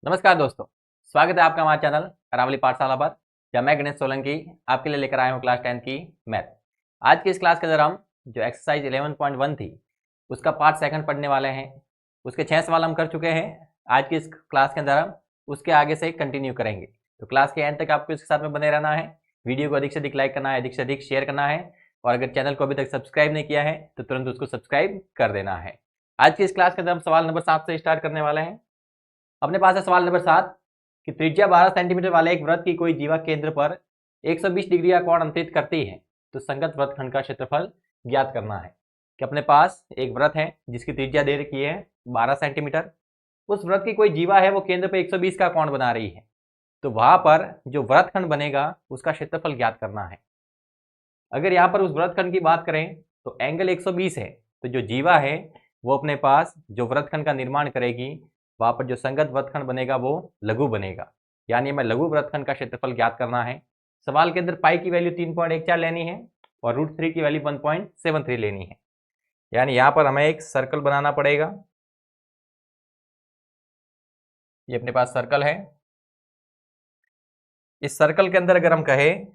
नमस्कार दोस्तों, स्वागत है आपका हमारे चैनल अरावली पाठशाला पर। जब मैं गणेश सोलंकी आपके लिए लेकर आया हूँ क्लास 10 की मैथ। आज की इस क्लास के अंदर हम जो एक्सरसाइज 11.1 थी उसका पार्ट सेकंड पढ़ने वाले हैं। उसके 6 सवाल हम कर चुके हैं। आज की इस क्लास के अंदर हम उसके आगे से कंटिन्यू करेंगे। तो क्लास के एंड तक आपको इसके साथ में बने रहना है। वीडियो को अधिक से अधिक लाइक करना है, अधिक से अधिक शेयर करना है, और अगर चैनल को अभी तक सब्सक्राइब नहीं किया है तो तुरंत उसको सब्सक्राइब कर देना है। आज की इस क्लास के अंदर हम सवाल नंबर 7 से स्टार्ट करने वाले हैं। अपने पास है सवाल नंबर 7 कि त्रिज्या 12 सेंटीमीटर वाले एक वृत्त की कोई जीवा केंद्र पर 120 डिग्री का कोण अंतरित करती है तो संगत वृत्तखंड का क्षेत्रफल ज्ञात करना है। कि अपने पास एक वृत्त है जिसकी त्रिज्या दे रखी है 12 सेंटीमीटर। उस वृत्त की कोई जीवा है वो केंद्र पर 120 का कोण बना रही है, तो वहां पर जो वृत्तखंड बनेगा उसका क्षेत्रफल ज्ञात करना है। अगर यहाँ पर उस वृत्तखंड की बात करें तो एंगल 120 है, तो जो जीवा है वो अपने पास जो वृत्तखंड का निर्माण करेगी वहां पर जो संगत वृत्तखंड बनेगा वो लघु बनेगा। यानी हमें लघु वृत्तखंड का क्षेत्रफल ज्ञात करना है। सवाल के अंदर पाई की वैल्यू 3.14 लेनी है और √3 की वैल्यू 1.73 लेनी है। यानी यहाँ पर हमें एक सर्कल बनाना पड़ेगा। ये अपने पास सर्कल है। इस सर्कल के अंदर अगर हम कहें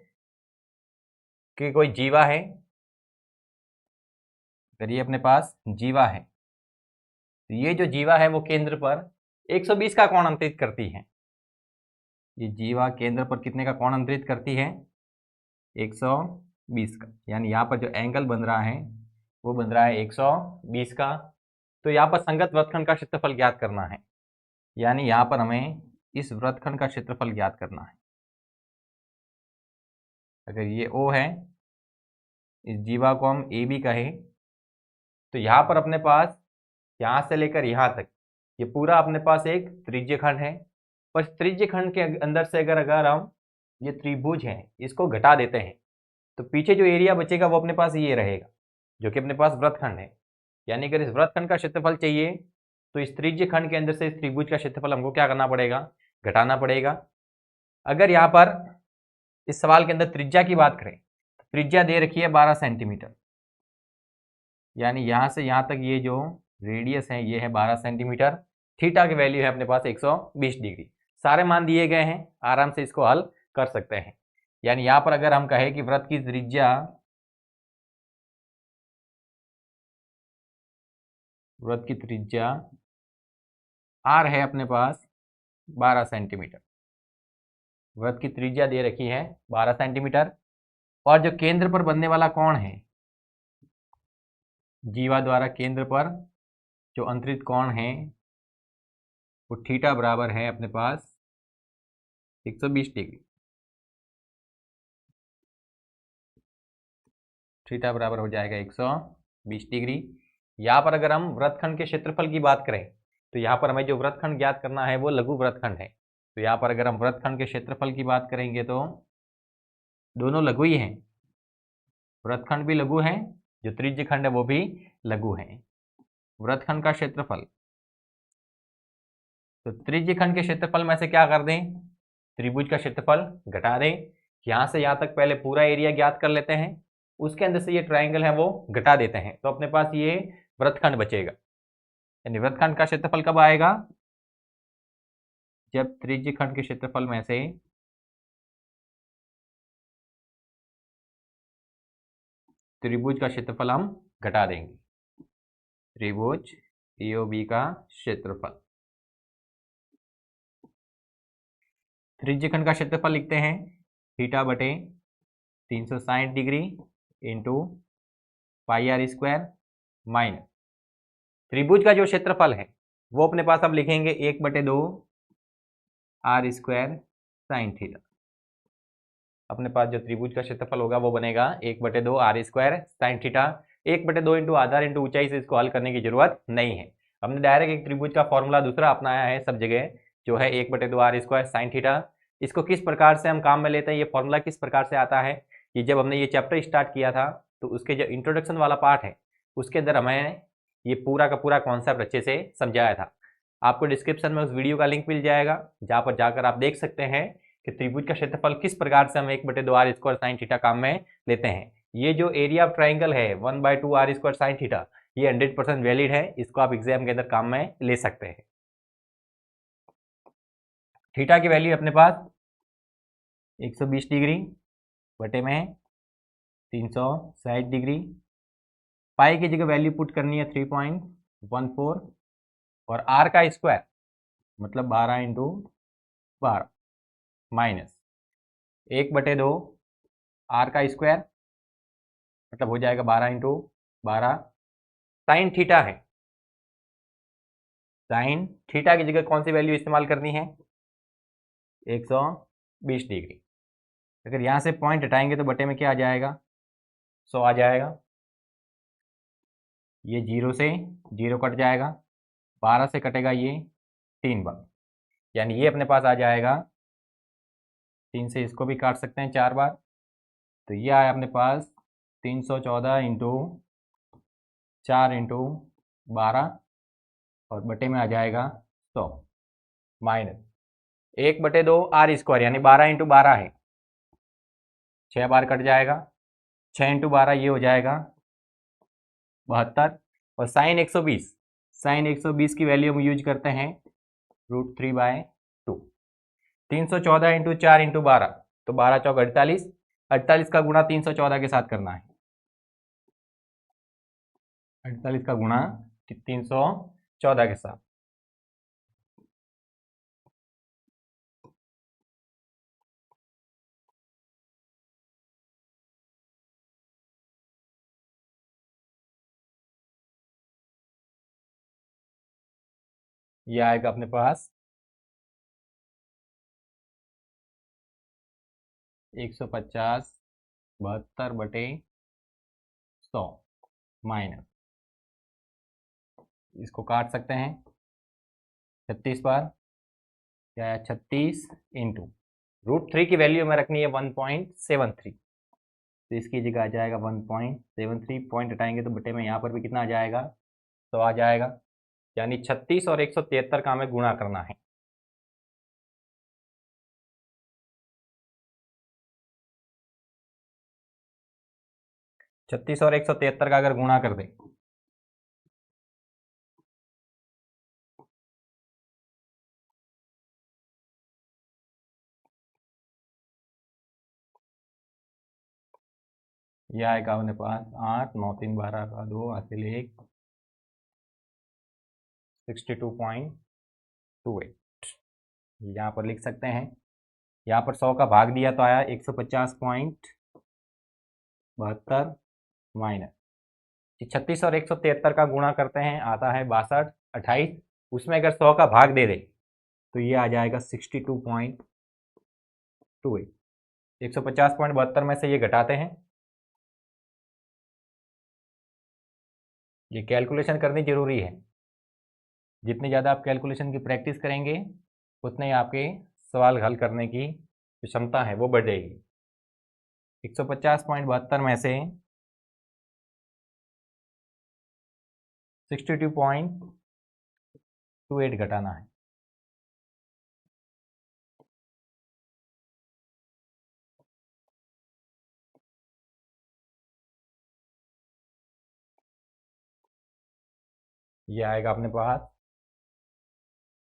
कि कोई जीवा है, अगर ये अपने पास जीवा है तो ये जो जीवा है वो केंद्र पर 120 का कोण अंतरित करती है। ये जीवा केंद्र पर कितने का कोण अंतरित करती है? 120 का। यानी यहाँ पर जो एंगल बन रहा है वो बन रहा है 120 का। तो यहाँ पर संगत वृत्तखंड का क्षेत्रफल ज्ञात करना है। यानी यहाँ पर हमें इस वृत्तखंड का क्षेत्रफल ज्ञात करना है। अगर ये O है, इस जीवा को हम ए बी कहें, तो यहाँ पर अपने पास यहाँ से लेकर यहाँ तक ये पूरा अपने पास एक त्रिज्यखंड है। पर त्रिज्यखंड के अंदर से अगर हम ये त्रिभुज है इसको घटा देते हैं तो पीछे जो एरिया बचेगा वो अपने पास ये रहेगा, जो कि अपने पास वृत्तखंड है। यानी अगर इस वृत्तखंड का क्षेत्रफल चाहिए तो इस त्रिज्यखंड के अंदर से इस त्रिभुज का क्षेत्रफल हमको क्या करना पड़ेगा? घटाना पड़ेगा। अगर यहाँ पर इस सवाल के अंदर त्रिज्या की बात करें तो त्रिज्या दे रखी है 12 सेंटीमीटर। यानी यहाँ से यहाँ तक ये जो रेडियस है ये है 12 सेंटीमीटर। थीटा की वैल्यू है अपने पास 120 डिग्री। सारे मान दिए गए हैं, आराम से इसको हल कर सकते हैं। यानी यहाँ पर अगर हम कहें कि वृत्त की त्रिज्या r है अपने पास 12 सेंटीमीटर। वृत्त की त्रिज्या दे रखी है 12 सेंटीमीटर और जो केंद्र पर बनने वाला कोण है, जीवा द्वारा केंद्र पर जो अंतरित कोण है वो थीटा बराबर है अपने पास 120 डिग्री। थीटा बराबर हो जाएगा 120 डिग्री। यहाँ पर अगर हम वृत्तखंड के क्षेत्रफल की बात करें तो यहाँ पर हमें जो वृत्तखंड ज्ञात करना है वो लघु वृत्तखंड है। तो यहाँ पर अगर हम वृत्तखंड के क्षेत्रफल की बात करेंगे तो दोनों लघु ही हैं। वृत्तखंड भी लघु है, जो त्रिज्यखंड है वो भी लघु है। वृत्तखंड का क्षेत्रफल, तो त्रिज्यखंड के क्षेत्रफल में से क्या कर दें? त्रिभुज का क्षेत्रफल घटा दें। यहाँ से यहाँ तक पहले पूरा एरिया ज्ञात कर लेते हैं, उसके अंदर से ये ट्राइंगल है वो घटा देते हैं, तो अपने पास ये वृत्तखंड बचेगा। यानी वृत्तखंड का क्षेत्रफल कब आएगा? जब त्रिज्यखंड के क्षेत्रफल में से त्रिभुज का क्षेत्रफल हम घटा देंगे। त्रिभुज EOB का क्षेत्रफल, त्रिज्यखंड का क्षेत्रफल लिखते हैं थीटा बटे 360 degree into pi R square minus त्रिभुज का जो क्षेत्रफल है वो अपने पास अब लिखेंगे 1/2 आर स्क्वायर साइन थीटा। अपने पास जो त्रिभुज का क्षेत्रफल होगा वो बनेगा 1/2 R square sine theta. 1/2 into आधार इंटू ऊंचाई से इसको हल करने की जरूरत नहीं है। हमने डायरेक्ट एक त्रिभुज का फॉर्मूला दूसरा अपनाया है सब जगह, जो है 1/2 आर स्क्वायर साइन थीटा। इसको किस प्रकार से हम काम में लेते हैं, ये फॉर्मूला किस प्रकार से आता है कि जब हमने ये चैप्टर स्टार्ट किया था तो उसके जो इंट्रोडक्शन वाला पार्ट है उसके अंदर हमें ये पूरा का पूरा कॉन्सेप्ट अच्छे से समझाया था। आपको डिस्क्रिप्शन में उस वीडियो का लिंक मिल जाएगा, जहाँ पर जाकर आप देख सकते हैं कि त्रिभुज का क्षेत्रफल किस प्रकार से हम 1/2 आर स्क्वायर साइन थीटा काम में लेते हैं। ये जो एरिया ऑफ ट्राइंगल है 1/2 आर स्क्वायर साइन थीटा, ये 100% वैलिड है। इसको आप एग्जाम के अंदर काम में ले सकते हैं। थीटा की वैल्यू अपने पास 120 डिग्री बटे में 360 डिग्री। पाई की जगह वैल्यू पुट करनी है 3.14 और आर का स्क्वायर मतलब 12 इंटू 12 माइनस 1/2 आर का स्क्वायर मतलब हो जाएगा 12 इंटू 12। साइन थीटा है, साइन थीटा की जगह कौन सी वैल्यू इस्तेमाल करनी है 120 डिग्री। अगर यहाँ से पॉइंट हटाएंगे तो बटे में क्या आ जाएगा 100 आ जाएगा। ये 0 से 0 कट जाएगा, 12 से कटेगा ये 3 बार, यानी ये अपने पास आ जाएगा 3 से इसको भी काट सकते हैं 4 बार, तो ये आया अपने पास 314 इंटू 4 इंटू 12 और बटे में आ जाएगा 100 माइनस 1/2 आर स्क्वायर यानी 12 इंटू 12 है, 6 बार कट जाएगा, 6 इंटू 12 ये हो जाएगा 72 और साइन 120, साइन 120 की वैल्यू हम यूज करते हैं √3/2। 314 इंटू 4 इंटू 12 तो 12 चौक 48, 48 का गुणा 314 के साथ करना है, 48 का गुणा 314 के साथ। ये आएगा अपने पास 150 72 बटे 100 माइनस, इसको काट सकते हैं 36 बार, क्या है 36 इंटू √3 की वैल्यू हमें रखनी है 1.73, तो इसकी जगह आ जाएगा 1.73, पॉइंट हटाएंगे तो बटे में यहाँ पर भी कितना आ जाएगा तो आ जाएगा, यानी 36 और 173 का हमें गुणा करना है। छत्तीस और 173 का अगर गुणा कर दें ये आएगा अपने पास 8 9 3 12 का 2 हासिल 1 62.28 यहाँ पर लिख सकते हैं। यहाँ पर 100 का भाग दिया तो आया 150.72 माइनस 36 और 173 का गुणा करते हैं आता है 62 28, उसमें अगर 100 का भाग दे दे तो ये आ जाएगा 62.28। 150.72 में से ये घटाते हैं, ये कैलकुलेशन करनी जरूरी है, जितनी ज़्यादा आप कैलकुलेशन की प्रैक्टिस करेंगे उतने ही आपके सवाल हल करने की जो क्षमता है वो बढ़ेगी। 150.72 में से 62.28 घटाना है, ये आएगा अपने पास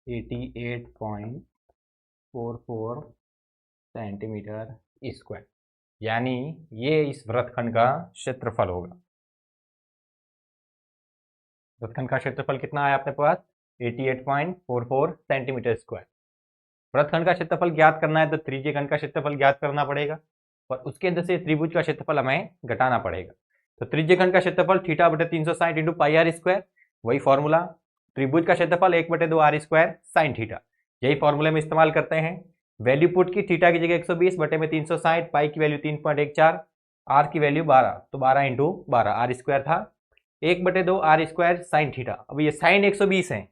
88.44 सेंटीमीटर स्क्वायर, यानी ये इस वृत्तखंड का क्षेत्रफल होगा। वृत्तखंड का क्षेत्रफल कितना आया अपने पास 88.44 सेंटीमीटर स्क्वायर। वृत्तखंड का क्षेत्रफल ज्ञात करना है तो त्रिज्यीय खंड का क्षेत्रफल ज्ञात करना पड़ेगा और उसके अंदर से त्रिभुज का क्षेत्रफल हमें घटाना पड़ेगा। तो त्रिज्यीय खंड का क्षेत्रफल थीटा बटे 360 इंटू पाई आर स्क्वायर, वही फॉर्मूला। त्रिभुज का क्षेत्रफल 1/2 आर स्क्वायर साइन थीटा, यही फॉर्मूले में इस्तेमाल करते हैं। वैल्यू पुट की थीटा की जगह 120 बटे में 360, पाई की वैल्यू 3.14, आर की वैल्यू 12 तो 12 इंटू 12 आर स्क्वायर था, 1/2 आर स्क्वायर साइन थीटा। अब ये साइन 120 है,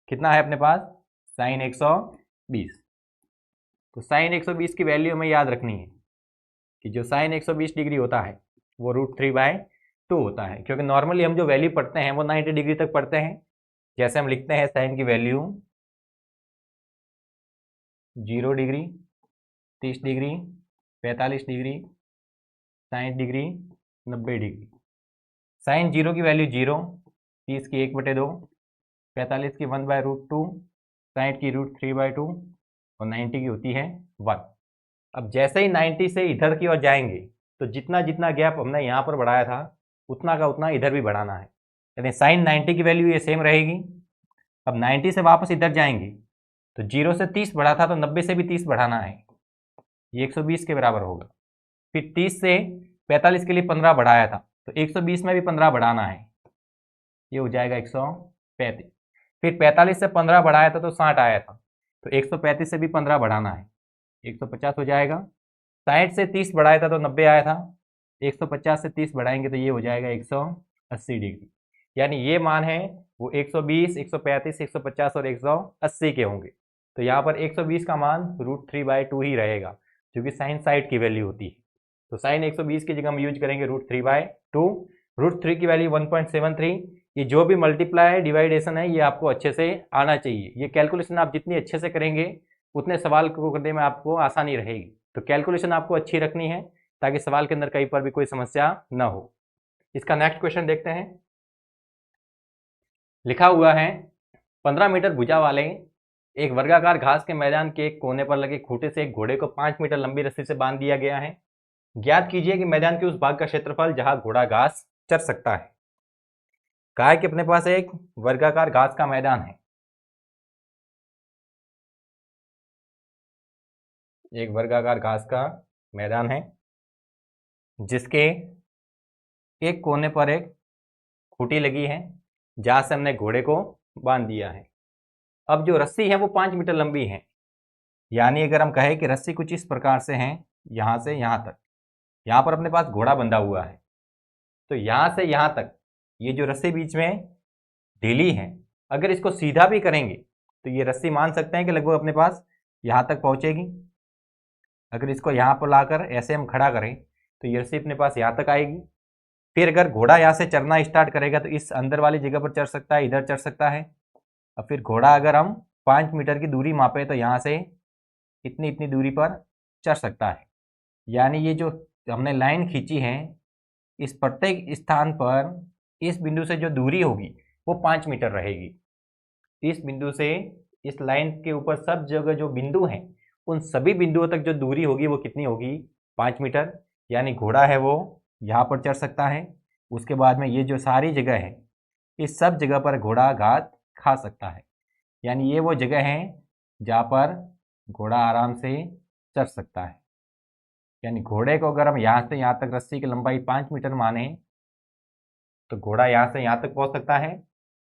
कितना है अपने पास साइन 120, तो साइन 120 की वैल्यू हमें याद रखनी है कि जो साइन 120 डिग्री होता है वो √3/2 होता है, क्योंकि नॉर्मली हम जो वैल्यू पढ़ते हैं वो 90 डिग्री तक पढ़ते हैं। जैसे हम लिखते हैं साइन की value 0 degree, 30 degree, 45 degree, 60 degree, 90 degree. Sine 0 की वैल्यू 0, 30 की 1/2, 45 की 1/√2, 60 की √3/2, और 90 की होती है 1। अब जैसे ही 90 से इधर की ओर जाएंगे तो जितना जितना गैप हमने यहाँ पर बढ़ाया था उतना का उतना इधर भी बढ़ाना है, यानी साइन 90 की वैल्यू ये सेम रहेगी। अब 90 से वापस इधर जाएंगे तो 0 से 30 बढ़ा था तो 90 से भी 30 बढ़ाना है, ये 120 के बराबर होगा। फिर 30 से 45 के लिए 15 बढ़ाया था तो 120 में भी 15 बढ़ाना है, ये हो जाएगा 135। फिर 45 से 15 बढ़ाया था तो 60 आया था तो 135 से भी 15 बढ़ाना है, 150 हो जाएगा। 60 से 30 बढ़ाया था तो 90 आया था, 150 से 30 बढ़ाएंगे तो ये हो जाएगा 180 डिग्री। यानी ये मान है वो 120, 135, 150 और 180 के होंगे। तो यहाँ पर 120 का मान √3/2 ही रहेगा, जो कि साइन साइड की वैल्यू होती है। तो साइन 120 की जगह हम यूज करेंगे √3/2। √3 की वैल्यू 1.73। ये जो भी मल्टीप्लाई डिवाइडेशन है ये आपको अच्छे से आना चाहिए। ये कैलकुलेशन आप जितनी अच्छे से करेंगे उतने सवाल को करने में आपको आसानी रहेगी। तो कैलकुलेशन आपको अच्छी रखनी है ताकि सवाल के अंदर कहीं पर भी कोई समस्या ना हो। इसका नेक्स्ट क्वेश्चन देखते हैं। लिखा हुआ है 15 मीटर भुजा वाले एक वर्गाकार घास के मैदान के एक कोने पर लगे खूंटे से एक घोड़े को 5 मीटर लंबी रस्सी से बांध दिया गया है। ज्ञात कीजिए कि मैदान के उस भाग का क्षेत्रफल जहां घोड़ा घास चर सकता है। कहा है कि अपने पास एक वर्गाकार घास का मैदान है, एक वर्गाकार घास का मैदान है जिसके एक कोने पर एक खूंटी लगी है जहां से हमने घोड़े को बांध दिया है। अब जो रस्सी है वो 5 मीटर लंबी है, यानी अगर हम कहें कि रस्सी कुछ इस प्रकार से है, यहां से यहां तक, यहां पर अपने पास घोड़ा बंधा हुआ है तो यहां से यहां तक ये जो रस्सी बीच में ढीली है, अगर इसको सीधा भी करेंगे तो ये रस्सी मान सकते हैं कि लगभग अपने पास यहां तक पहुंचेगी। अगर इसको यहाँ पर लाकर ऐसे हम खड़ा करें तो ये रस्सी अपने पास यहाँ तक आएगी। फिर अगर घोड़ा यहाँ से चरना स्टार्ट करेगा तो इस अंदर वाली जगह पर चढ़ सकता है, इधर चढ़ सकता है। अब फिर घोड़ा अगर हम 5 मीटर की दूरी मापे तो यहाँ से इतनी इतनी दूरी पर चढ़ सकता है। यानी ये जो हमने लाइन खींची है इस प्रत्येक स्थान पर इस बिंदु से जो दूरी होगी वो 5 मीटर रहेगी। इस बिंदु से इस लाइन के ऊपर सब जगह जो बिंदु हैं उन सभी बिंदुओं तक जो दूरी होगी वो कितनी होगी, 5 मीटर। यानी घोड़ा है वो यहाँ पर चढ़ सकता है। उसके बाद में ये जो सारी जगह है इस सब जगह पर घोड़ा घास खा सकता है। यानी ये वो जगह है जहाँ पर घोड़ा आराम से चढ़ सकता है। यानी घोड़े को अगर हम यहाँ से यहाँ तक रस्सी की लंबाई 5 मीटर माने तो घोड़ा यहाँ से यहाँ तक पहुँच सकता है।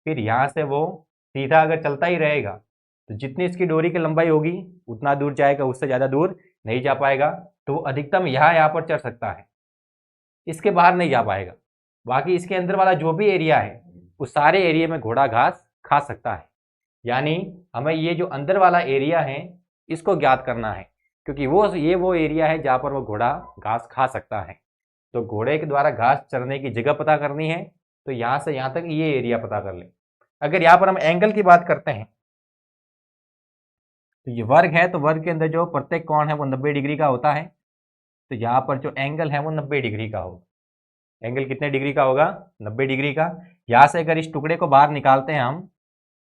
फिर यहाँ से वो सीधा अगर चलता ही रहेगा तो जितनी इसकी डोरी की लंबाई होगी उतना दूर जाएगा, उससे ज़्यादा दूर नहीं जा पाएगा। तो वो अधिकतम यहाँ पर चढ़ सकता है, इसके बाहर नहीं जा पाएगा। बाकी इसके अंदर वाला जो भी एरिया है उस सारे एरिया में घोड़ा घास खा सकता है। यानी हमें ये जो अंदर वाला एरिया है इसको ज्ञात करना है, क्योंकि वो एरिया है जहाँ पर वो घोड़ा घास खा सकता है। तो घोड़े के द्वारा घास चरने की जगह पता करनी है तो यहाँ से यहाँ तक ये एरिया पता कर लें। अगर यहाँ पर हम एंगल की बात करते हैं तो ये वर्ग है, तो वर्ग के अंदर जो प्रत्येक कोण है वो 90 डिग्री का होता है। तो यहाँ पर जो एंगल है वो 90 डिग्री का होगा। एंगल कितने डिग्री का होगा, 90 डिग्री का। यहाँ से अगर इस टुकड़े को बाहर निकालते हैं हम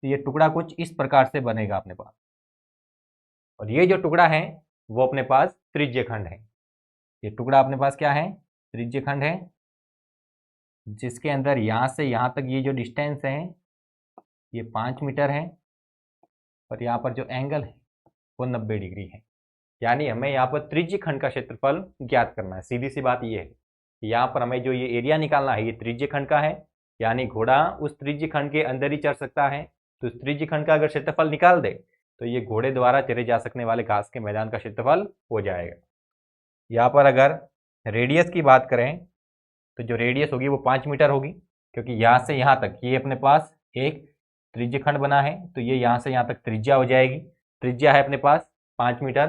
तो ये टुकड़ा कुछ इस प्रकार से बनेगा अपने पास, और ये जो टुकड़ा है वो अपने पास त्रिज्य खंड है। ये टुकड़ा अपने पास क्या है, त्रिज्य खंड है, जिसके अंदर यहाँ से यहाँ तक ये जो डिस्टेंस है ये 5 मीटर है, और यहाँ पर जो एंगल है वो 90 डिग्री है। यानी हमें यहाँ पर त्रिज्य खंड का क्षेत्रफल ज्ञात करना है। सीधी सी बात ये है कि यहाँ पर हमें जो ये एरिया निकालना है ये त्रिज्य खंड का है, यानी घोड़ा उस त्रिज्य खंड के अंदर ही चढ़ सकता है। तो उस त्रिज्य खंड का अगर क्षेत्रफल निकाल दे तो ये घोड़े द्वारा चरे जा सकने वाले घास के मैदान का क्षेत्रफल हो जाएगा। यहाँ पर अगर रेडियस की बात करें तो जो रेडियस होगी वो 5 मीटर होगी, क्योंकि यहाँ से यहाँ तक ये अपने पास एक त्रिज्य खंड बना है तो ये यहाँ से यहाँ तक त्रिज्या हो जाएगी। त्रिज्या है अपने पास 5 मीटर,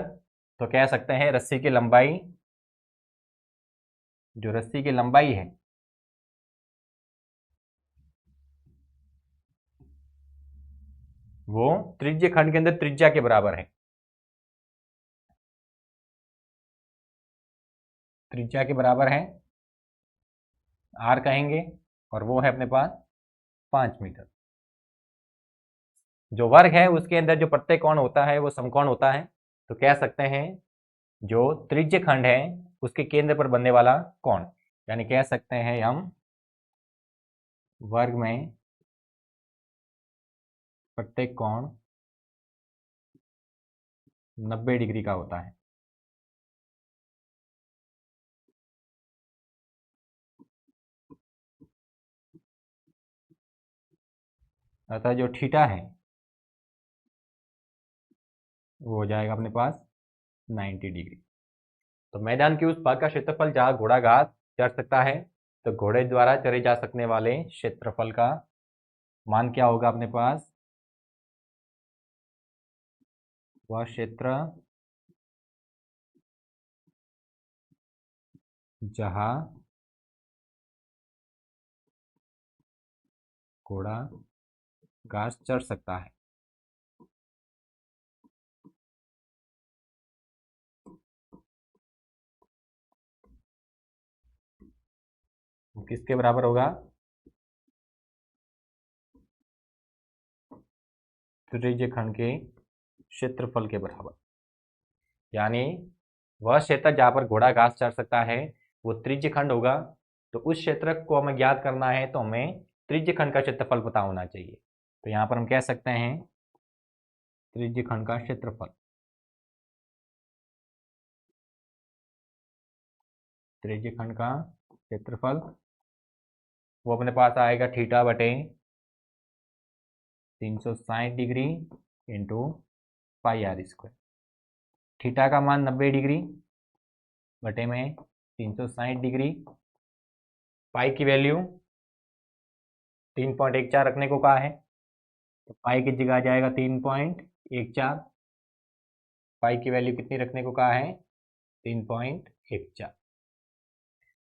तो कह सकते हैं रस्सी की लंबाई, जो रस्सी की लंबाई है वो त्रिज्य खंड के अंदर त्रिज्या के बराबर है। त्रिज्या के बराबर है आर कहेंगे, और वो है अपने पास 5 मीटर। जो वर्ग है उसके अंदर जो प्रत्येक कोण होता है वो समकोण होता है, तो कह सकते हैं जो त्रिज्य खंड है उसके केंद्र पर बनने वाला कोण, यानी कह सकते हैं हम वर्ग में प्रत्येक कोण 90 डिग्री का होता है। अतः जो थीटा है वो हो जाएगा अपने पास 90 डिग्री। तो मैदान के उस भाग का क्षेत्रफल जहां घोड़ा घास चढ़ सकता है, तो घोड़े द्वारा चढ़े जा सकने वाले क्षेत्रफल का मान क्या होगा अपने पास, वह क्षेत्र जहां घोड़ा घास चढ़ सकता है। वो किसके बराबर होगा, त्रिज्य खंड के क्षेत्रफल के बराबर। यानी वह क्षेत्र जहां पर घोड़ा घास चढ़ सकता है वो त्रिज्य खंड होगा। तो उस क्षेत्र को हमें ज्ञात करना है तो हमें त्रिज्य खंड का क्षेत्रफल पता होना चाहिए। तो यहाँ पर हम कह सकते हैं त्रिज्य खंड का क्षेत्रफल, त्रिज्य खंड का क्षेत्रफल वो अपने पास आएगा थीटा बटे 360 degree into pi R square. Theta का मान 90 डिग्री बटे में 360 डिग्री, पाई की वैल्यू 3.14 रखने को कहा है, तो पाई की जगह आ जाएगा 3.14। पाई की वैल्यू कितनी रखने को कहा है, 3.14।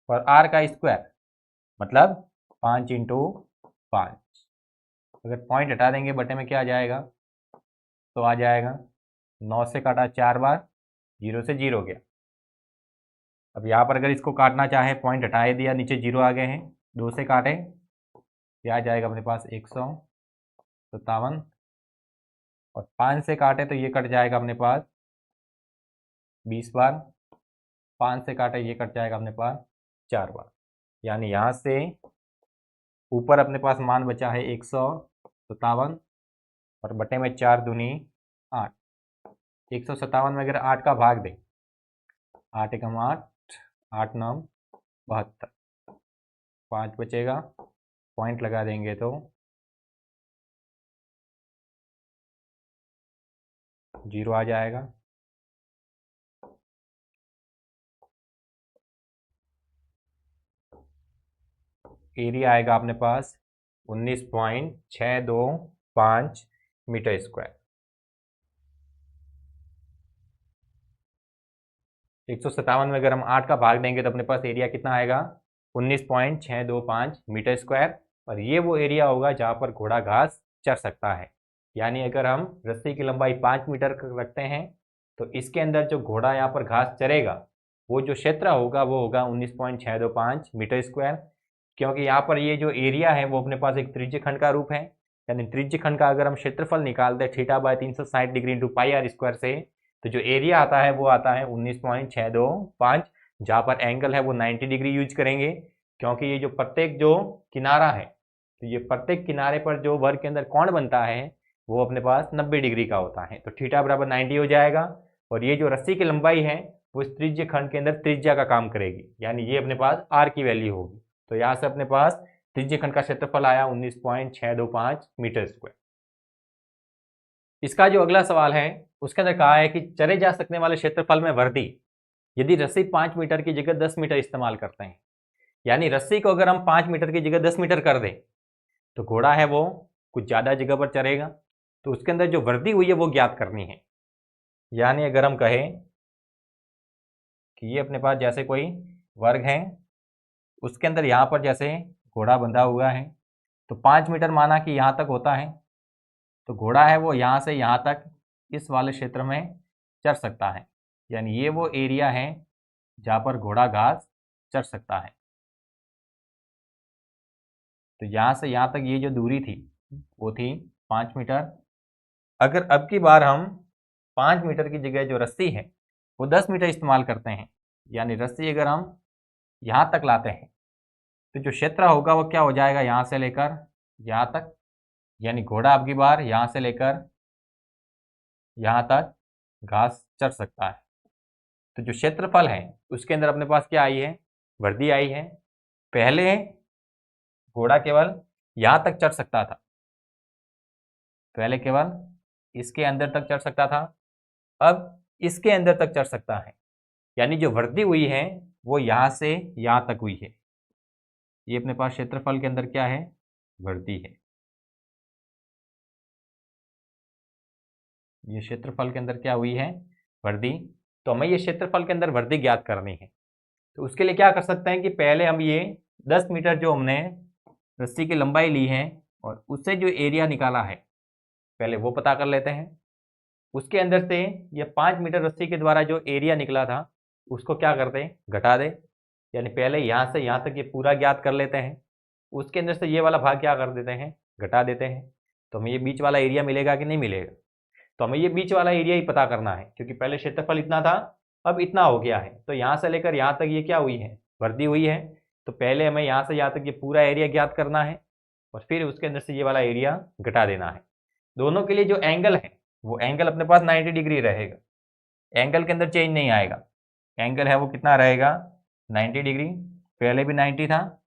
और आर का स्क्वायर मतलब 5 इंटू 5। अगर पॉइंट हटा देंगे बटे में क्या आ जाएगा, तो आ जाएगा 9 से काटा 4 बार, 0 से 0 गया। अब यहाँ पर अगर इसको काटना चाहे, पॉइंट हटाए दिया, नीचे 0 आ गए हैं, 2 से काटे, क्या आ जाएगा अपने पास 157। और 5 से काटे तो ये कट जाएगा अपने पास 20 बार, 5 से काटे ये कट जाएगा अपने पास 4 बार। यानी यहाँ से ऊपर अपने पास मान बचा है 157 और बटे में 4 दूनी 8। 157 में अगर 8 का भाग दें, 8 एकम 8, 8 9 72, 5 बचेगा, पॉइंट लगा देंगे तो 0 आ जाएगा। एरिया आएगा अपने पास 19.625 मीटर स्क्वायर। 157 में अगर हम 8 का भाग देंगे तो अपने पास एरिया कितना आएगा, 19.625 मीटर स्क्वायर। और ये वो एरिया होगा जहाँ पर घोड़ा घास चढ़ सकता है। यानी अगर हम रस्सी की लंबाई 5 मीटर रखते हैं तो इसके अंदर जो घोड़ा यहाँ पर घास चरेगा वो जो क्षेत्र होगा वो होगा 19.625 मीटर स्क्वायर। क्योंकि यहाँ पर ये जो एरिया है वो अपने पास एक त्रिज्य खंड का रूप है। यानी त्रिज्य खंड का अगर हम क्षेत्रफल निकालते हैं theta by 360 degree into pi R square से, तो जो एरिया आता है वो आता है 19.625। जहाँ पर एंगल है वो 90 डिग्री यूज करेंगे, क्योंकि ये जो प्रत्येक जो किनारा है, तो ये प्रत्येक किनारे पर जो वर्ग के अंदर कोण बनता है वो अपने पास 90 डिग्री का होता है। तो थीटा बराबर 90 हो जाएगा। और ये जो रस्सी की लंबाई है वो इस त्रिज्य खंड के अंदर त्रिज्या का काम करेगी, यानी ये अपने पास आर की वैल्यू होगी। तो यहाँ से अपने पास त्रिज्य खंड का क्षेत्रफल आया 19.625 मीटर स्क्वायर। इसका जो अगला सवाल है उसके अंदर कहा है कि चले जा सकने वाले क्षेत्रफल में वृद्धि यदि रस्सी 5 मीटर की जगह 10 मीटर इस्तेमाल करते हैं। यानी रस्सी को अगर हम 5 मीटर की जगह 10 मीटर कर दें तो घोड़ा है वो कुछ ज़्यादा जगह पर चलेगा। तो उसके अंदर जो वृद्धि हुई है वो ज्ञात करनी है। यानी अगर हम कहें कि ये अपने पास जैसे कोई वर्ग है, उसके अंदर यहाँ पर जैसे घोड़ा बंधा हुआ है, तो 5 मीटर माना कि यहाँ तक होता है, तो घोड़ा है वो यहाँ से यहाँ तक इस वाले क्षेत्र में चढ़ सकता है। यानी ये वो एरिया है जहाँ पर घोड़ा घास चढ़ सकता है। तो यहाँ से यहाँ तक ये जो दूरी थी वो थी 5 मीटर। अगर अब की बार हम 5 मीटर की जगह जो रस्सी है वो 10 मीटर इस्तेमाल करते हैं, यानी रस्सी अगर हम यहाँ तक लाते हैं तो जो क्षेत्र होगा वो क्या हो जाएगा, यहाँ से लेकर यहाँ तक, यानी घोड़ा आपकी बार यहाँ से लेकर यहाँ तक घास चर सकता है। तो जो क्षेत्रफल है उसके अंदर अपने पास क्या आई है, वर्दी आई है। पहले घोड़ा केवल यहाँ तक चढ़ सकता था, पहले केवल इसके अंदर तक चढ़ सकता था, अब इसके अंदर तक चढ़ सकता है, यानी जो वृद्धि हुई है वो यहाँ से यहाँ तक हुई है। ये अपने पास क्षेत्रफल के अंदर क्या है, वृद्धि है। ये क्षेत्रफल के अंदर क्या हुई है, वृद्धि। तो हमें ये क्षेत्रफल के अंदर वृद्धि ज्ञात करनी है। तो उसके लिए क्या कर सकते हैं कि पहले हम ये 10 मीटर जो हमने रस्सी की लंबाई ली है और उससे जो एरिया निकाला है पहले वो पता कर लेते हैं। उसके अंदर से ये 5 मीटर रस्सी के द्वारा जो एरिया निकला था उसको क्या करते हैं, घटा दे, यानी पहले यहाँ से यहाँ तक ये पूरा ज्ञात कर लेते हैं, उसके अंदर से ये वाला भाग क्या कर देते हैं, घटा देते हैं। तो हमें ये बीच वाला एरिया मिलेगा कि नहीं मिलेगा, तो हमें ये बीच वाला एरिया ही पता करना है, क्योंकि पहले क्षेत्रफल इतना था अब इतना हो गया है। तो यहाँ से लेकर यहाँ तक ये क्या हुई है, वृद्धि हुई है। तो पहले हमें यहाँ से यहाँ तक ये पूरा एरिया ज्ञात करना है और फिर उसके अंदर से ये वाला एरिया घटा देना है। दोनों के लिए जो एंगल है वो एंगल अपने पास 90 डिग्री रहेगा, एंगल के अंदर चेंज नहीं आएगा। एंगल है वो कितना रहेगा, 90 डिग्री। पहले भी 90 था,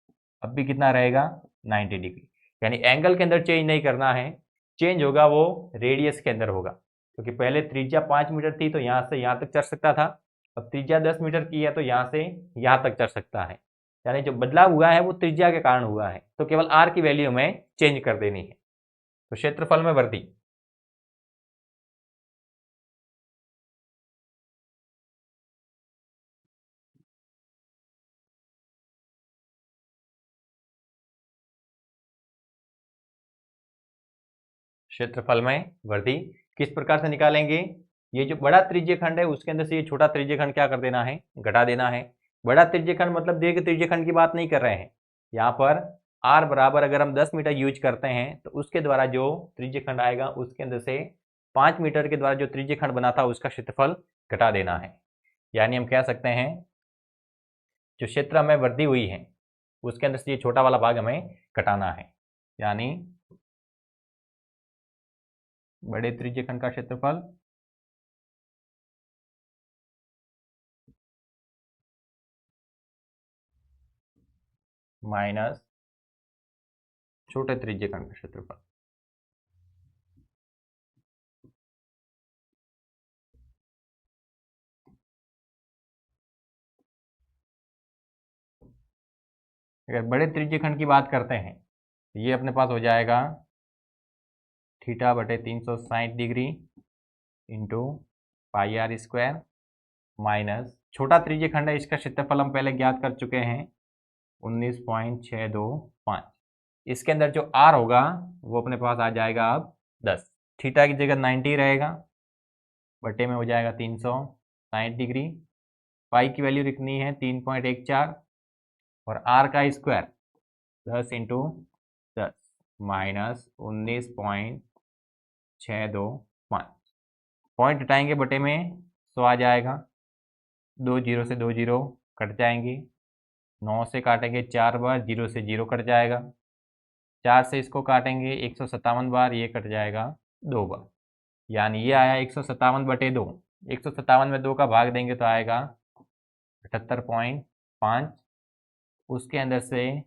अब भी कितना रहेगा, 90 डिग्री। यानी एंगल के अंदर चेंज नहीं करना है, चेंज होगा वो रेडियस के अंदर होगा, क्योंकि पहले त्रिज्या 5 मीटर थी तो यहाँ से यहाँ तक चढ़ सकता था, अब त्रिज्या 10 मीटर की है तो यहाँ से यहाँ तक चढ़ सकता है। यानी जो बदलाव हुआ है वो त्रिज्या के कारण हुआ है, तो केवल आर की वैल्यू हमें चेंज कर देनी है। तो क्षेत्रफल में वृद्धि। क्षेत्रफल में वृद्धि किस प्रकार से निकालेंगे, ये जो बड़ा त्रिज्यीय खंड है उसके अंदर से ये छोटा त्रिज्यीय खंड क्या कर देना है, घटा देना है। बड़ा त्रिज्यीय खंड मतलब दीर्घ त्रिज्यीय खंड की बात नहीं कर रहे हैं, यहाँ पर r बराबर अगर हम 10 मीटर यूज करते हैं तो उसके द्वारा जो त्रिज्यीय खंड आएगा उसके अंदर से 5 मीटर के द्वारा जो त्रिज्यीय खंड बना था उसका क्षेत्रफल घटा देना है। यानी हम कह सकते हैं जो क्षेत्र में वृद्धि हुई है उसके अंदर से ये छोटा वाला भाग हमें घटाना है, यानी बड़े त्रिज्यीय खंड का क्षेत्रफल माइनस छोटे त्रिज्यीय खंड का क्षेत्रफल। अगर बड़े त्रिज्यीय खंड की बात करते हैं तो ये अपने पास हो जाएगा थीटा बटे 360 degree into pi R square minus छोटा त्रिज्यीय खंड है इसका क्षेत्रफल हम पहले ज्ञात कर चुके हैं 19.625। इसके अंदर जो आर होगा वो अपने पास आ जाएगा अब 10, थीटा की जगह 90 रहेगा, बटे में हो जाएगा 360 डिग्री। पाई की वैल्यू लिखनी है 3.14 और आर का स्क्वायर 10 इंटू 10 माइनस 19.625। पॉइंट हटाएंगे बटे में 100 आ जाएगा, 2 जीरो से 2 जीरो कट जाएंगे, 9 से काटेंगे 4 बार, 0 से 0 कट जाएगा, 4 से इसको काटेंगे 157 बार, ये कट जाएगा 2 बार, यानी ये आया 157 बटे 2। 157 में 2 का भाग देंगे तो आएगा 78.5। उसके अंदर से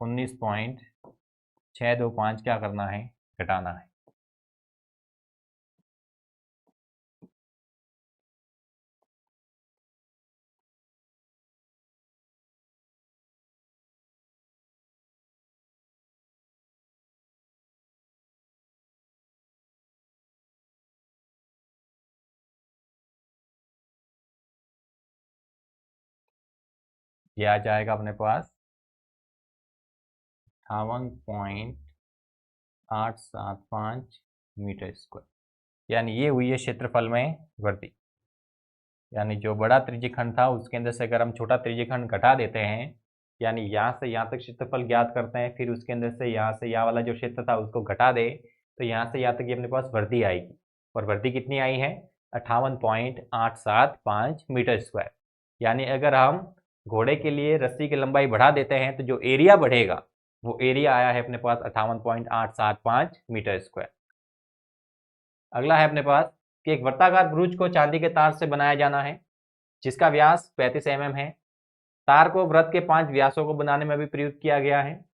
19.625 क्या करना है, घटाना है। ये आ जाएगा अपने पास 58.875 मीटर स्क्वायर, यानी ये हुई है क्षेत्रफल में वृद्धि। यानी जो बड़ा त्रिज्यीय खंड था उसके अंदर से अगर हम छोटा त्रिज्यीय खंड घटा देते हैं, यानी यहाँ से यहाँ तक क्षेत्रफल ज्ञात करते हैं, फिर उसके अंदर से यहाँ वाला जो क्षेत्र था उसको घटा दे, तो यहाँ से यहाँ तक ये अपने पास वृद्धि आएगी। और वृद्धि कितनी आई है, 58.875 मीटर स्क्वायर। यानी अगर हम घोड़े के लिए रस्सी की लंबाई बढ़ा देते हैं तो जो एरिया बढ़ेगा वो एरिया आया है अपने पास 58.875 मीटर स्क्वायर। अगला है अपने पास कि एक वर्ताकार ब्रूच को चांदी के तार से बनाया जाना है जिसका व्यास 35 mm है। तार को वृत्त के 5 व्यासों को बनाने में भी प्रयुक्त किया गया है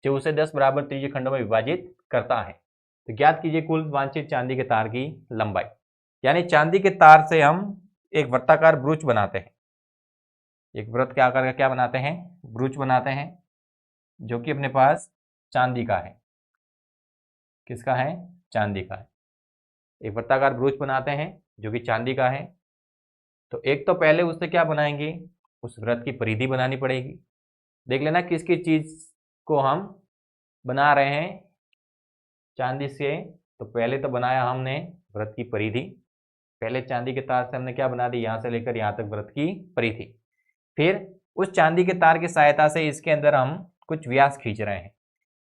जो उसे 10 बराबर त्रिज्यीय खंडों में विभाजित करता है। तो ज्ञात कीजिए कुल वांछित चांदी के तार की लंबाई। यानी चांदी के तार से हम एक वर्ताकार ब्रूच बनाते हैं, एक वृत्त के आकार का क्या बनाते हैं, ब्रूच बनाते हैं जो कि अपने पास चांदी का है। किसका है? चांदी का है। एक वर्ताकार ब्रूच बनाते हैं जो कि चांदी का है। तो एक तो पहले उससे क्या बनाएंगे, उस वृत्त की परिधि बनानी पड़ेगी। देख लेना किस किस चीज को हम बना रहे हैं चांदी से। तो पहले तो बनाया हमने वृत्त की परिधि। पहले चांदी के तार से हमने क्या बना दी, यहां से लेकर यहां तक वृत्त की परिधि। फिर उस चांदी के तार की सहायता से इसके अंदर हम कुछ व्यास खींच रहे हैं।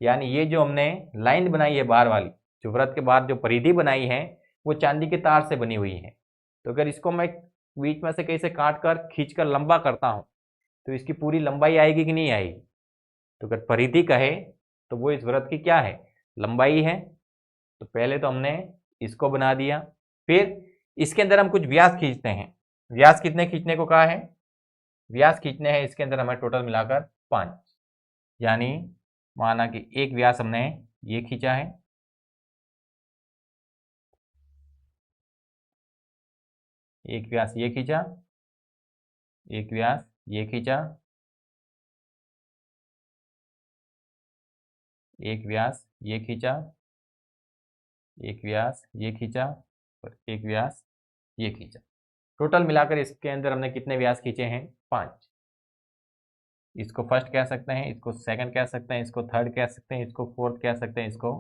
यानी ये जो हमने लाइन बनाई है बाहर वाली, जो वृत्त के बाहर जो परिधि बनाई है वो चांदी के तार से बनी हुई है। तो अगर इसको मैं बीच में से कहीं से काट कर खींच कर लंबा करता हूं तो इसकी पूरी लंबाई आएगी कि नहीं आएगी? तो अगर परिधि कहे तो वो इस वृत्त की क्या है, लंबाई है। तो पहले तो हमने इसको बना दिया, फिर इसके अंदर हम कुछ व्यास खींचते हैं। व्यास कितने खींचने को कहा है? व्यास खींचने हैं इसके अंदर हमें टोटल मिलाकर 5। यानी माना कि एक व्यास हमने ये खींचा है, एक व्यास ये खींचा, एक व्यास ये खींचा, एक व्यास ये खींचा, एक व्यास ये खींचा और एक व्यास ये खींचा। टोटल मिलाकर इसके अंदर हमने कितने व्यास खींचे हैं? 5। इसको फर्स्ट कह सकते हैं, इसको सेकंड कह सकते हैं, इसको थर्ड कह सकते हैं, इसको फोर्थ कह सकते हैं, इसको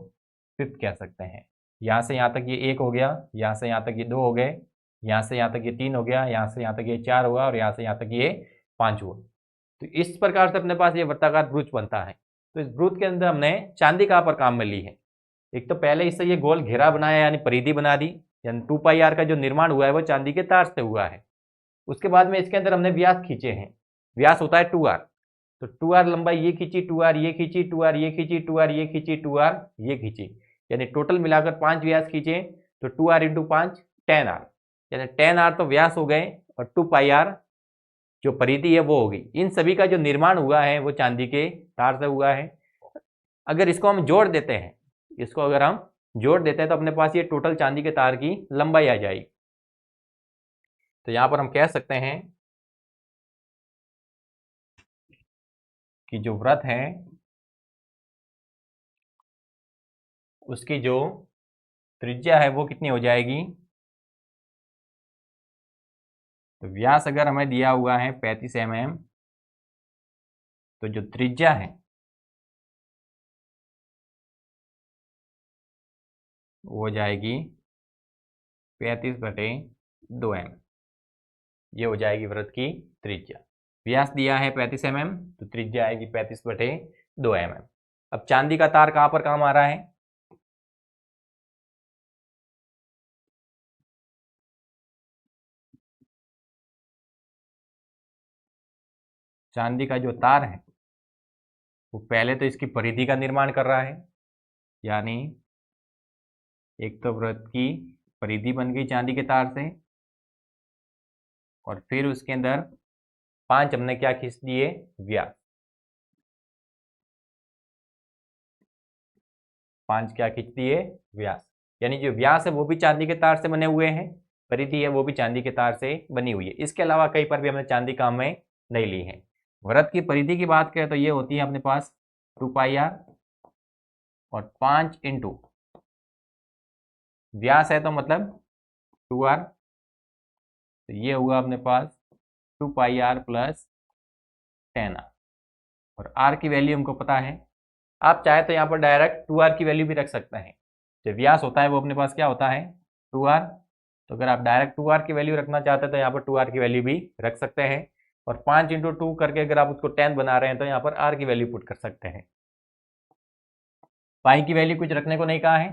फिफ्थ कह सकते हैं। यहाँ से यहाँ तक ये 1 हो गया, यहाँ से यहाँ तक ये 2 हो गए, यहाँ से यहाँ तक ये 3 हो गया, यहाँ से यहाँ तक ये 4 हुआ और यहाँ से यहाँ तक ये 5 हुआ। तो इस प्रकार से अपने पास ये वृत्ताकार ब्रूच बनता है। तो इस ब्रूच के अंदर हमने चांदी कहाँ पर काम में ली है? एक तो पहले इससे ये गोल घेरा बनाया यानी परिधि बना दी, यानी 2πr का जो निर्माण हुआ है वो चांदी के तार से हुआ है। उसके बाद में इसके अंदर हमने व्यास खींचे हैं। व्यास होता है 2r। तो 2r लंबाई ये खींची, 2r ये खींची, 2r ये खींची, 2r ये खींची, 2r ये खींची, यानी टोटल मिलाकर 5 व्यास खींचे। तो 2r इंटू 5 10r, यानी 10r तो व्यास हो गए और 2πr जो परिधि है वो होगी। इन सभी का जो निर्माण हुआ है वो चांदी के तार से हुआ है। अगर इसको हम जोड़ देते हैं, इसको अगर हम जोड़ देते हैं तो अपने पास ये टोटल चांदी के तार की लंबाई आ जाएगी। तो यहां पर हम कह सकते हैं कि जो वृत्त है उसकी जो त्रिज्या है वो कितनी हो जाएगी? तो व्यास अगर हमें दिया हुआ है 35 mm, तो जो त्रिज्या है वो हो जाएगी 35/2 mm। ये हो जाएगी वृत्त की त्रिज्या। व्यास दिया है 35 mm, तो त्रिज्या आएगी 35/2 mm। अब चांदी का तार कहां पर काम आ रहा है? चांदी का जो तार है वो पहले तो इसकी परिधि का निर्माण कर रहा है, यानी एक तो वृत्त की परिधि बन गई चांदी के तार से, और फिर उसके अंदर 5 हमने क्या खींच दिए? व्यास। 5 क्या खींच दिए? व्यास। यानी जो व्यास है वो भी चांदी के तार से बने हुए हैं, परिधि है वो भी चांदी के तार से बनी हुई है। इसके अलावा कहीं पर भी हमने चांदी काम में नहीं ली है। वृत्त की परिधि की बात करें तो ये होती है अपने पास 2πr और 5 इंटू व्यास है तो मतलब 2r, तो ये हुआ अपने पास 2πr प्लस 10r। और r की वैल्यू हमको पता है, आप चाहे तो यहाँ पर डायरेक्ट 2r की वैल्यू भी रख सकते हैं। जो व्यास होता है वो अपने पास क्या होता है? 2r। तो अगर आप डायरेक्ट 2r की वैल्यू रखना चाहते हैं तो यहाँ पर 2r की वैल्यू भी रख सकते हैं। और 5 इंटू 2 करके अगर आप उसको 10 बना रहे हैं तो यहाँ पर r की वैल्यू पुट कर सकते हैं। पाई की वैल्यू कुछ रखने को नहीं कहा है,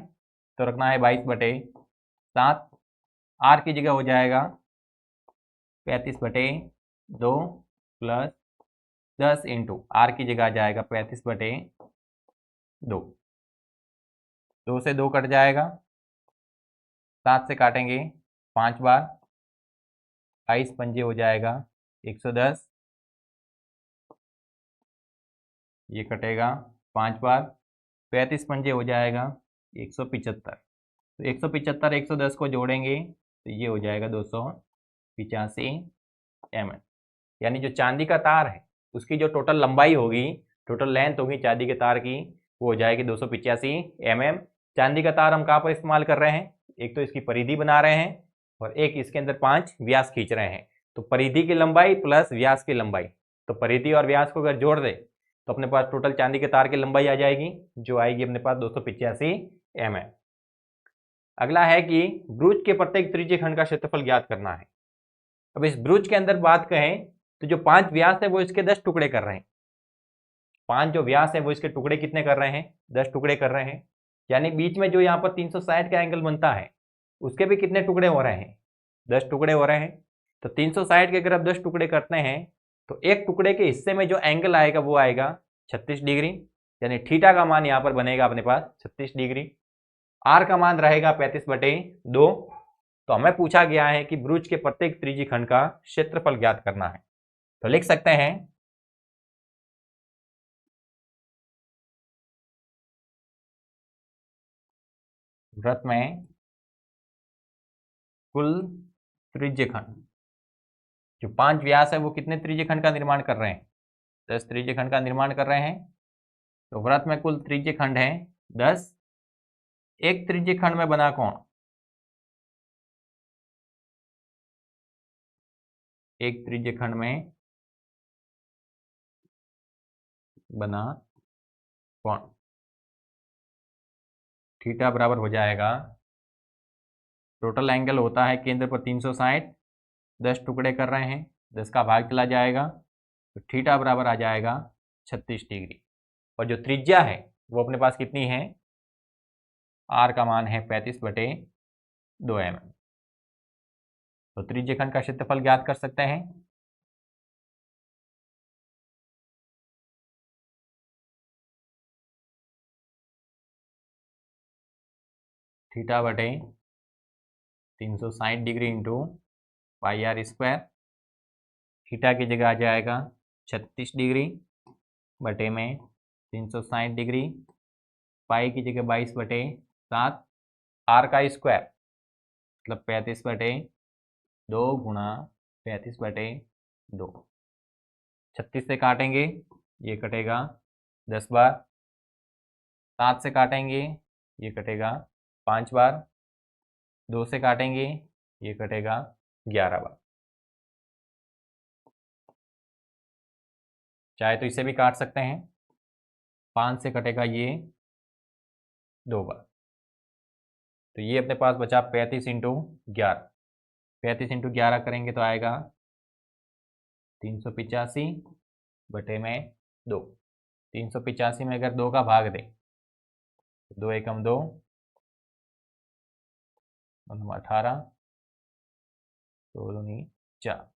तो रखना है 22/7। आर की जगह हो जाएगा 35/2 प्लस 10 इंटू आर की जगह आ जाएगा 35/2। 2 से 2 कट जाएगा, 7 से काटेंगे 5 बार, 22 पंजे हो जाएगा 110, ये कटेगा 5 बार, 35 पंजे हो जाएगा 175। तो 175 110 को जोड़ेंगे तो ये हो जाएगा 285 mm। यानी जो चांदी का तार है उसकी जो टोटल लंबाई होगी, टोटल लेंथ होगी चांदी के तार की, वो हो जाएगी 285 mm। चांदी का तार हम कहाँ पर इस्तेमाल कर रहे हैं, एक तो इसकी परिधि बना रहे हैं और एक इसके अंदर 5 व्यास खींच रहे हैं। तो परिधि की लंबाई प्लस व्यास की लंबाई, तो परिधि और व्यास को अगर जोड़ दे तो अपने पास टोटल चांदी के तार की लंबाई आ जाएगी, जो आएगी अपने पास 285 mm। अगला है कि ब्रूच के प्रत्येक त्रिज्यीय खंड का क्षेत्रफल ज्ञात करना है। अब इस ब्रूच के अंदर बात कहें तो जो 5 व्यास है वो इसके 10 टुकड़े कर रहे हैं। 5 जो व्यास है वो इसके टुकड़े कितने कर रहे हैं, 10 टुकड़े कर रहे हैं। यानी बीच में जो यहाँ पर 360 का एंगल बनता है उसके भी कितने टुकड़े हो रहे हैं, 10 टुकड़े हो रहे हैं। तो 360 के अगर आप 10 टुकड़े करते हैं तो एक टुकड़े के हिस्से में जो एंगल आएगा वो आएगा 36 डिग्री, यानी थीटा का मान यहाँ पर बनेगा अपने पास 36 डिग्री। आर का मान रहेगा 35/2। तो हमें पूछा गया है कि ब्रूच के प्रत्येक त्रिज्यीय खंड का क्षेत्रफल ज्ञात करना है। तो लिख सकते हैं वृत्त में कुल त्रिज्यीय खंड, जो 5 व्यास है वो कितने त्रिज्यीय खंड का निर्माण कर रहे हैं, 10 त्रिज्यीय खंड का निर्माण कर रहे हैं। तो वृत्त में कुल त्रिज्यीय खंड है 10। एक त्रिज्यीय खंड में बना कौन, एक त्रिज्यीय खंड में बना कौन, थीटा बराबर हो जाएगा, टोटल एंगल होता है केंद्र पर 360, 10 टुकड़े कर रहे हैं, 10 का भाग चला जाएगा तो थीटा बराबर आ जाएगा 36 डिग्री। और जो त्रिज्या है वो अपने पास कितनी है, आर का मान है 35/2 mm। तो त्रिज्यीय खंड का क्षेत्रफल ज्ञात कर सकते हैं। थीटा बटे 360 degree into pi R square. Theta की जगह आ जाएगा 36 डिग्री बटे में 360 डिग्री, पाई की जगह 22/7, आर का स्क्वायर मतलब 35/2 गुणा 35/2। 36 से काटेंगे ये कटेगा 10 बार, 7 से काटेंगे ये कटेगा 5 बार, 2 से काटेंगे ये कटेगा 11 बार। चाहे तो इसे भी काट सकते हैं, 5 से कटेगा ये 2 बार। तो ये अपने पास बचा 35 इंटू 11। 35 इंटू 11 करेंगे तो आएगा 385 बटे में 2। 385 में अगर 2 का भाग दें तो 2 एकम 2, 18, 2 दूनी 4,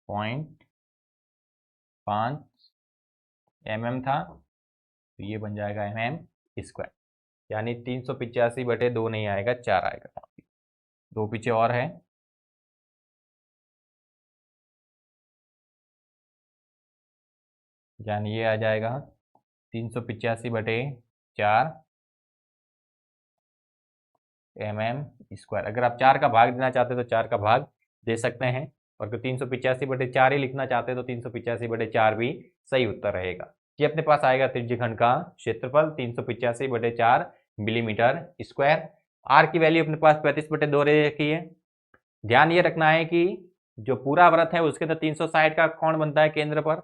0.5 mm था तो ये बन जाएगा mm स्क्वायर। यानी 385/2 नहीं आएगा, 4 आएगा, 2 पीछे और है। यानी ये आ जाएगा 385/4 mm स्क्वायर। अगर आप 4 का भाग देना चाहते हैं तो 4 का भाग दे सकते हैं, और अगर 385/4 ही लिखना चाहते हैं तो 385/4 भी सही उत्तर रहेगा। ये अपने पास आएगा त्रिज्यीय खंड का क्षेत्रफल 385/4 मिलीमीटर स्क्वायर। आर की वैल्यू अपने पास 35/2 रखी है। ध्यान ये रखना है कि जो पूरा वृत्त है उसके अंदर 360 का कोण बनता है केंद्र पर,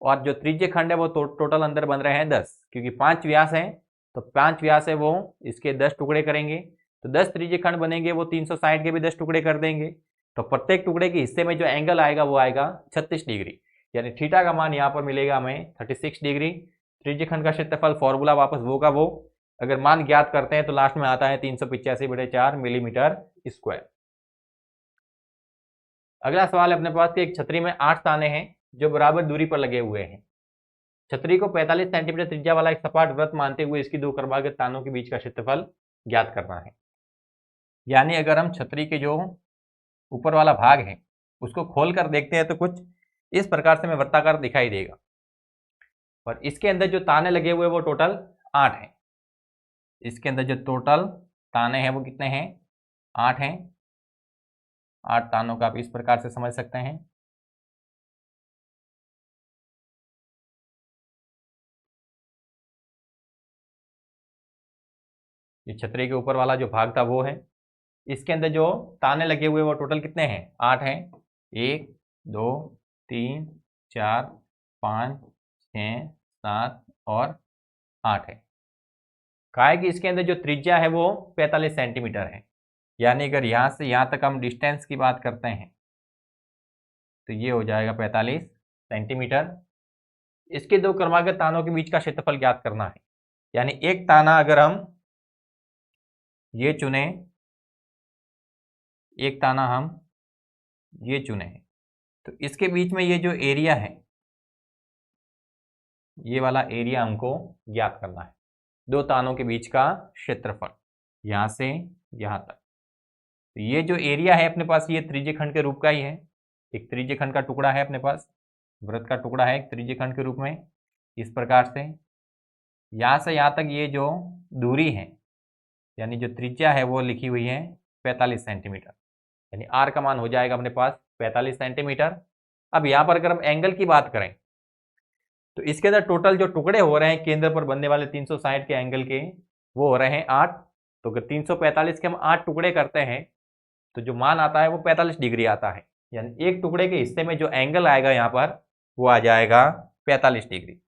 और जो त्रिज्यीय खंड है वो टोटल अंदर बन रहे हैं 10, क्योंकि 5 व्यास हैं तो 5 व्यास है वो इसके 10 टुकड़े करेंगे, तो 10 त्रिज्यीय खंड बनेंगे, वो 360 के भी 10 टुकड़े कर देंगे। तो प्रत्येक टुकड़े के हिस्से में जो एंगल आएगा वो आएगा 36 डिग्री, यानी थीटा का मान यहाँ पर मिलेगा हमें 36 डिग्री। त्रिज्यीय खंड का क्षेत्रफल फॉर्मूला वापस वो का वो, अगर मान ज्ञात करते हैं तो लास्ट में आता है 385/4 मिलीमीटर स्क्वायर। अगला सवाल है अपने पास कि एक छतरी में 8 ताने हैं जो बराबर दूरी पर लगे हुए हैं। छतरी को 45 सेंटीमीटर त्रिज्या वाला एक सपाट वृत्त मानते हुए इसकी दो क्रमागत तानों के बीच का क्षेत्रफल ज्ञात करना है। यानी अगर हम छतरी के जो ऊपर वाला भाग है उसको खोल कर देखते हैं तो कुछ इस प्रकार से हमें वृत्ताकार दिखाई देगा, और इसके अंदर जो ताने लगे हुए वो टोटल 8 हैं। इसके अंदर जो टोटल ताने हैं वो कितने हैं? 8 हैं। 8 तानों का आप इस प्रकार से समझ सकते हैं। ये छतरी के ऊपर वाला जो भाग था वो है। इसके अंदर जो ताने लगे हुए वो टोटल कितने हैं? 8 हैं। 1 2 3 4 5 6 7 और 8 है। कहा है कि इसके अंदर जो त्रिज्या है वो 45 सेंटीमीटर है। यानी अगर यहाँ से यहाँ तक हम डिस्टेंस की बात करते हैं तो ये हो जाएगा 45 सेंटीमीटर। इसके दो क्रमागत तानों के बीच का क्षेत्रफल ज्ञात करना है। यानी एक ताना अगर हम ये चुने, एक ताना हम ये चुने तो इसके बीच में ये जो एरिया है, ये वाला एरिया हमको ज्ञात करना है। दो तानों के बीच का क्षेत्रफल यहां से यहां तक। तो ये जो एरिया है अपने पास ये त्रिज्य खंड के रूप का ही है। एक त्रिज्य खंड का टुकड़ा है अपने पास, वृत्त का टुकड़ा है एक त्रिज्य खंड के रूप में। इस प्रकार से यहां से यहां तक ये जो दूरी है यानी जो त्रिज्या है वो लिखी हुई है 45 सेंटीमीटर। यानी आर का मान हो जाएगा अपने पास 45 सेंटीमीटर। अब यहाँ पर अगर हम एंगल की बात करें तो इसके अंदर टोटल जो टुकड़े हो रहे हैं केंद्र पर बनने वाले 360 के एंगल के वो हो रहे हैं 8। तो अगर 345 के हम 8 टुकड़े करते हैं तो जो मान आता है वो 45 डिग्री आता है। यानी एक टुकड़े के हिस्से में जो एंगल आएगा यहाँ पर वो आ जाएगा 45 डिग्री।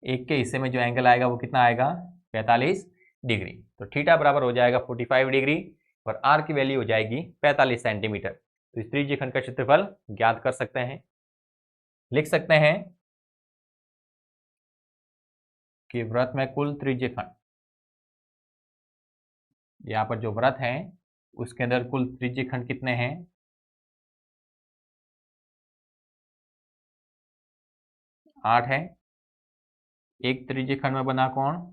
एक के हिस्से में जो एंगल आएगा वो कितना आएगा? 45 डिग्री। तो थीटा बराबर हो जाएगा 45 डिग्री और आर की वैल्यू हो जाएगी 45 सेंटीमीटर। तो इस त्रिज्यखंड का क्षेत्रफल ज्ञात कर सकते हैं। लिख सकते हैं कि वृत्त में कुल त्रिज्यखंड, यहाँ पर जो वृत्त है उसके अंदर कुल त्रिज्यखंड कितने हैं? 8 है। एक त्रिज्यखंड में बना कौन?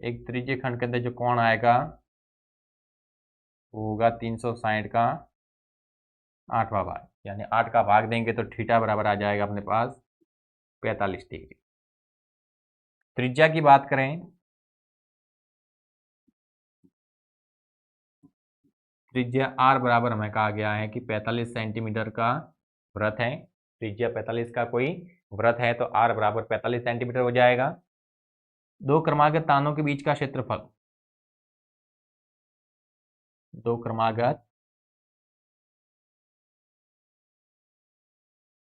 एक त्रिज्यखंड के अंदर जो कोण आएगा वो होगा 360 का 8वां भाग। यानी 8 का भाग देंगे तो थीटा बराबर आ जाएगा अपने पास 45 डिग्री। त्रिज्या की बात करें, त्रिज्या आर बराबर हमें कहा गया है कि 45 सेंटीमीटर का वृत्त है। त्रिज्या 45 का कोई वृत्त है तो आर बराबर 45 सेंटीमीटर हो जाएगा। दो क्रमागत तानों के बीच का क्षेत्रफल, दो क्रमागत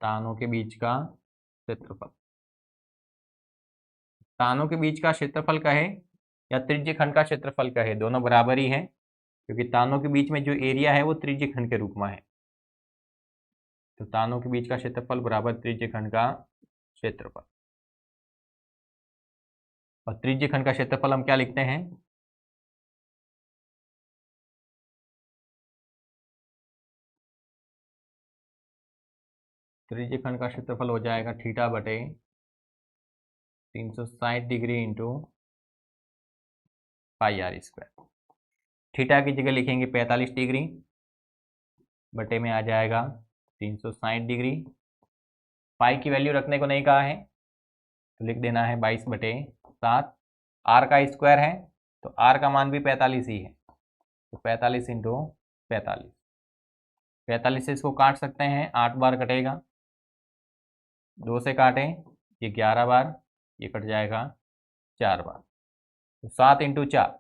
तानों के बीच का क्षेत्रफल, तानों के बीच का क्षेत्रफल कहे या त्रिज्यखंड का क्षेत्रफल कहे दोनों बराबर ही है, क्योंकि तानों के बीच में जो एरिया है वो त्रिज्यखंड के रूप में है। तो तानों के बीच का क्षेत्रफल बराबर त्रिज्यखंड का क्षेत्रफल। और त्रिज्यखंड का क्षेत्रफल हम क्या लिखते हैं? त्रिज्यखंड का क्षेत्रफल हो जाएगा थीटा बटे 360 degree into pi R square. Theta की जगह लिखेंगे 45 डिग्री, बटे में आ जाएगा 360 डिग्री। पाई की वैल्यू रखने को नहीं कहा है तो लिख देना है 22/7। आर का स्क्वायर है तो आर का मान भी 45 ही है, तो 45 इंटू 45। 45 से इसको काट सकते हैं, 8 बार कटेगा, 2 से काटें ये 11 बार, ये कट जाएगा 4 बार। तो 7 इंटू 4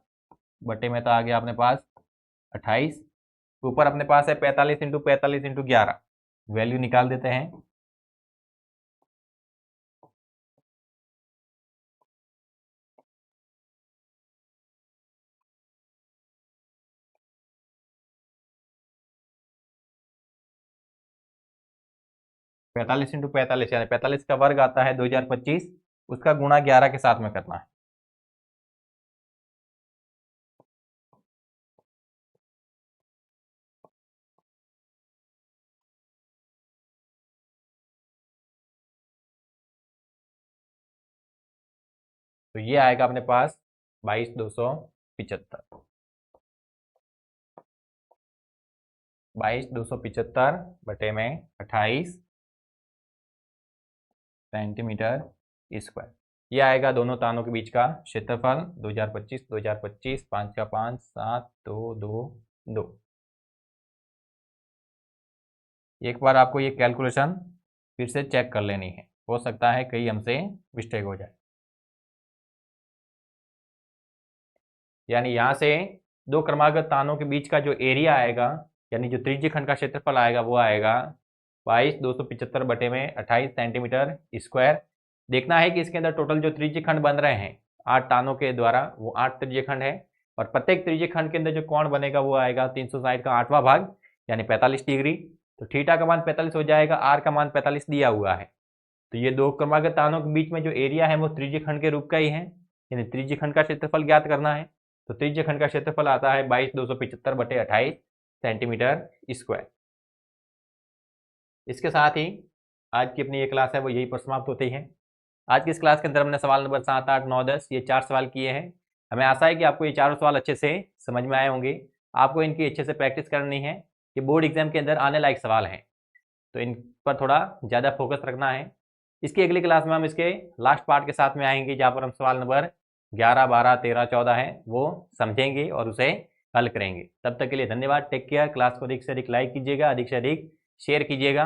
बटे में तो आ गया अपने पास 28। ऊपर अपने पास है 45 इंटू 45 इंटू 11, वैल्यू निकाल देते हैं। 45 इंटू 45 यानी 45 का वर्ग आता है 2025, उसका गुणा 11 के साथ में करना है। तो ये आएगा अपने पास 22,275, 22,275 बटे में 28 सेंटीमीटर स्क्वायर। ये आएगा दोनों तानों के बीच का क्षेत्रफल 2025, 5 का 5, 7, 2, 2, 2। एक बार आपको ये कैलकुलेशन फिर से चेक कर लेनी है, हो सकता है कहीं हमसे मिस्टेक हो जाए। यानी यहाँ से दो क्रमागत तानों के बीच का जो एरिया आएगा, यानी जो त्रिज्यीय खंड का क्षेत्रफल आएगा, वो आएगा 22,275 बटे में 28 सेंटीमीटर स्क्वायर। देखना है कि इसके अंदर टोटल जो त्रिज्यीय खंड बन रहे हैं 8 तानों के द्वारा, वो 8 त्रिज्यीय खंड है, और प्रत्येक त्रिज्यीय खंड के अंदर जो कोण बनेगा वो आएगा 360 का 8वां भाग, यानी 45 डिग्री। तो थीटा का मान 45 हो जाएगा, आर का मान 45 दिया हुआ है। तो ये दो क्रमागत तानों के बीच में जो एरिया है वो त्रिज्यीय खंड के रूप का ही है, यानी त्रिज्यीय खंड का क्षेत्रफल ज्ञात करना है। तो त्रिज्यीय खंड का क्षेत्रफल आता है 22,275 बटे 28 सेंटीमीटर स्क्वायर। इसके साथ ही आज की अपनी ये क्लास है वो यही पर समाप्त होती है। आज की इस क्लास के अंदर हमने सवाल नंबर 7, 8, 9, 10 ये 4 सवाल किए हैं। हमें आशा है कि आपको ये चारों सवाल अच्छे से समझ में आए होंगे। आपको इनकी अच्छे से प्रैक्टिस करनी है, ये बोर्ड एग्जाम के अंदर आने लायक सवाल हैं, तो इन पर थोड़ा ज़्यादा फोकस रखना है। इसकी अगली क्लास में हम इसके लास्ट पार्ट के साथ में आएंगे, जहाँ पर हम सवाल नंबर 11, 12, 13, 14 है वो समझेंगे और उसे हल करेंगे। तब तक के लिए धन्यवाद, टेक केयर। क्लास को अधिक से अधिक लाइक कीजिएगा, अधिक से अधिक शेयर कीजिएगा,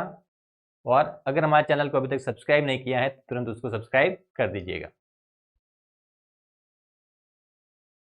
और अगर हमारे चैनल को अभी तक सब्सक्राइब नहीं किया है तो तुरंत उसको सब्सक्राइब कर दीजिएगा।